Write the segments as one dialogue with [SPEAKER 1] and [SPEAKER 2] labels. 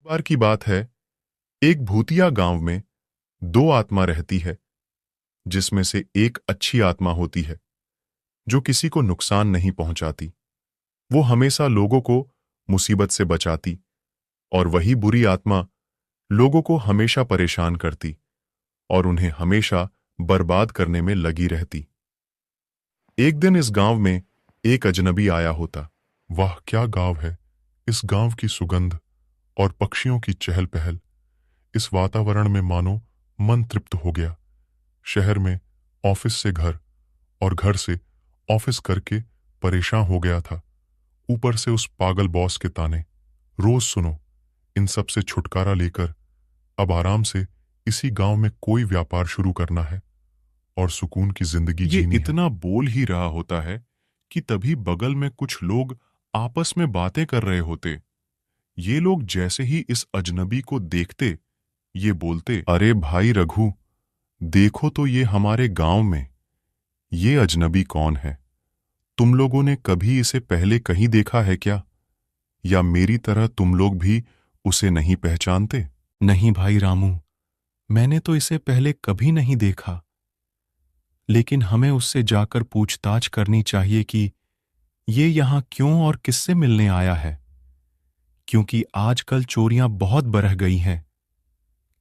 [SPEAKER 1] बार की बात है। एक भूतिया गांव में दो आत्मा रहती है, जिसमें से एक अच्छी आत्मा होती है जो किसी को नुकसान नहीं पहुंचाती। वो हमेशा लोगों को मुसीबत से बचाती, और वही बुरी आत्मा लोगों को हमेशा परेशान करती और उन्हें हमेशा बर्बाद करने में लगी रहती। एक दिन इस गांव में एक अजनबी आया होता। वाह, क्या गांव है! इस गांव की सुगंध और पक्षियों की चहल पहल, इस वातावरण में मानो मन तृप्त हो गया। शहर में ऑफिस से घर और घर से ऑफिस करके परेशान हो गया था। ऊपर से उस पागल बॉस के ताने। रोज सुनो। इन सब से छुटकारा लेकर अब आराम से इसी गांव में कोई व्यापार शुरू करना है और सुकून की जिंदगी जीनी है। इतना बोल ही रहा होता है कि तभी बगल में कुछ लोग आपस में बातें कर रहे होते। ये लोग जैसे ही इस अजनबी को देखते, ये बोलते, अरे भाई रघु, देखो तो ये हमारे गांव में ये अजनबी कौन है? तुम लोगों ने कभी इसे पहले कहीं देखा है क्या? या मेरी तरह तुम लोग भी उसे नहीं पहचानते?
[SPEAKER 2] नहीं भाई रामू, मैंने तो इसे पहले कभी नहीं देखा, लेकिन हमें उससे जाकर पूछताछ करनी चाहिए कि ये यहाँ क्यों और किससे मिलने आया है, क्योंकि आजकल चोरियां बहुत बढ़ गई हैं।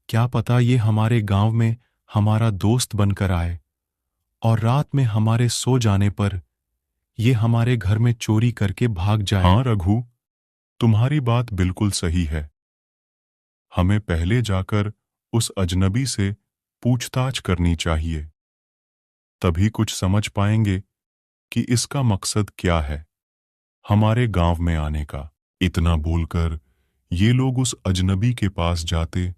[SPEAKER 2] क्या पता ये हमारे गांव में हमारा दोस्त बनकर आए और रात में हमारे सो जाने पर ये हमारे घर में चोरी करके भाग जाए।
[SPEAKER 1] हाँ रघु, तुम्हारी बात बिल्कुल सही है। हमें पहले जाकर उस अजनबी से पूछताछ करनी चाहिए, तभी कुछ समझ पाएंगे कि इसका मकसद क्या है हमारे गांव में आने का। इतना बोलकर ये लोग उस अजनबी के पास जाते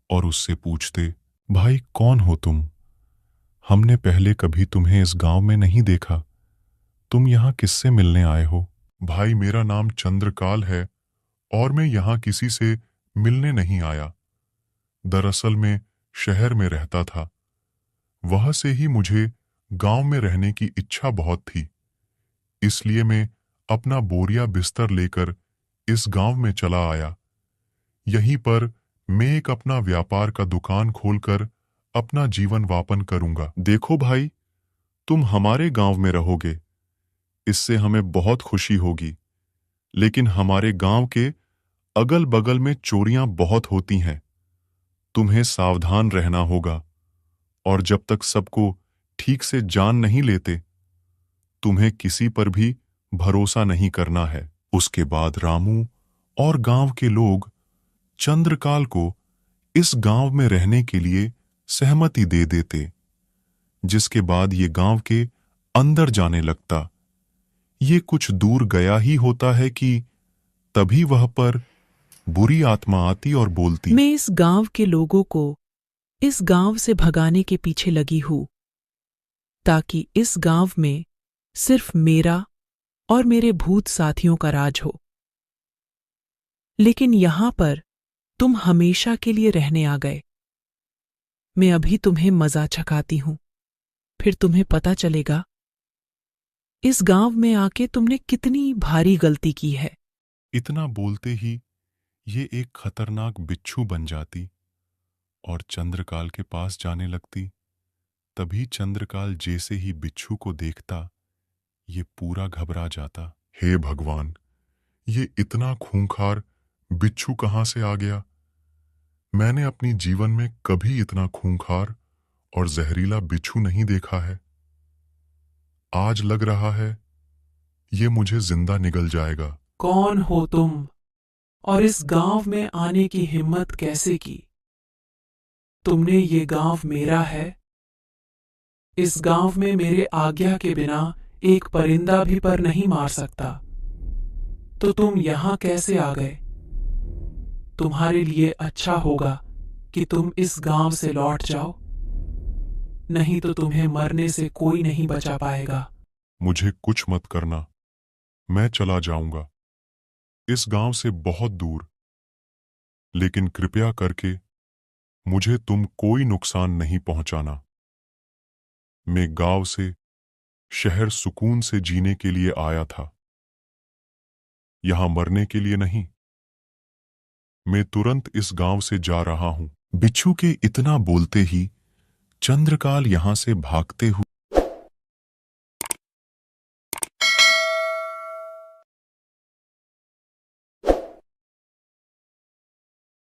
[SPEAKER 1] और उससे पूछते, भाई कौन हो तुम? हमने पहले कभी तुम्हें इस गांव में नहीं देखा। तुम यहाँ किससे मिलने आए हो? भाई मेरा नाम चंद्रकाल है और मैं यहाँ किसी से मिलने नहीं आया। दरअसल मैं शहर में रहता था। वह से ही मुझे गांव में रहने की इच्छा बहुत थी, इसलिए मैं अपना बोरिया बिस्तर लेकर इस गांव में चला आया। यहीं पर मैं एक अपना व्यापार का दुकान खोलकर अपना जीवन यापन करूंगा। देखो भाई, तुम हमारे गांव में रहोगे, इससे हमें बहुत खुशी होगी, लेकिन हमारे गांव के अगल बगल में चोरियां बहुत होती हैं। तुम्हें सावधान रहना होगा, और जब तक सबको ठीक से जान नहीं लेते, तुम्हें किसी पर भी भरोसा नहीं करना है। उसके बाद रामू और गांव के लोग चंद्रकाल को इस गांव में रहने के लिए सहमति दे देते, जिसके बाद ये गांव के अंदर जाने लगता। ये कुछ दूर गया ही होता है कि तभी वह पर बुरी आत्मा आती और बोलती,
[SPEAKER 3] मैं इस गांव के लोगों को इस गांव से भगाने के पीछे लगी हूं, ताकि इस गांव में सिर्फ मेरा और मेरे भूत साथियों का राज हो। लेकिन यहां पर तुम हमेशा के लिए रहने आ गए। मैं अभी तुम्हें मजा चखाती हूं, फिर तुम्हें पता चलेगा इस गांव में आके तुमने कितनी भारी गलती की है।
[SPEAKER 1] इतना बोलते ही ये एक खतरनाक बिच्छू बन जाती और चंद्रकाल के पास जाने लगती। तभी चंद्रकाल जैसे ही बिच्छू को देखता, ये पूरा घबरा जाता। हे भगवान, ये इतना खूंखार बिच्छू कहां से आ गया? मैंने अपनी जीवन में कभी इतना खूंखार और जहरीला बिच्छू नहीं देखा है। आज लग रहा है ये मुझे जिंदा निगल जाएगा।
[SPEAKER 3] कौन हो तुम और इस गांव में आने की हिम्मत कैसे की? तुमने ये गांव मेरा है। इस गांव में मेरे आज्ञा के बिना एक परिंदा भी पर नहीं मार सकता। तो तुम यहां कैसे आ गए? तुम्हारे लिए अच्छा होगा कि तुम इस गांव से लौट जाओ, नहीं तो तुम्हें मरने से कोई नहीं बचा पाएगा।
[SPEAKER 1] मुझे कुछ मत करना, मैं चला जाऊंगा इस गांव से बहुत दूर, लेकिन कृपया करके मुझे तुम कोई नुकसान नहीं पहुंचाना। मैं गांव से शहर सुकून से जीने के लिए आया था, यहां मरने के लिए नहीं। मैं तुरंत इस गांव से जा रहा हूं। बिच्छू के इतना बोलते ही चंद्रकाल यहां से भागते हुए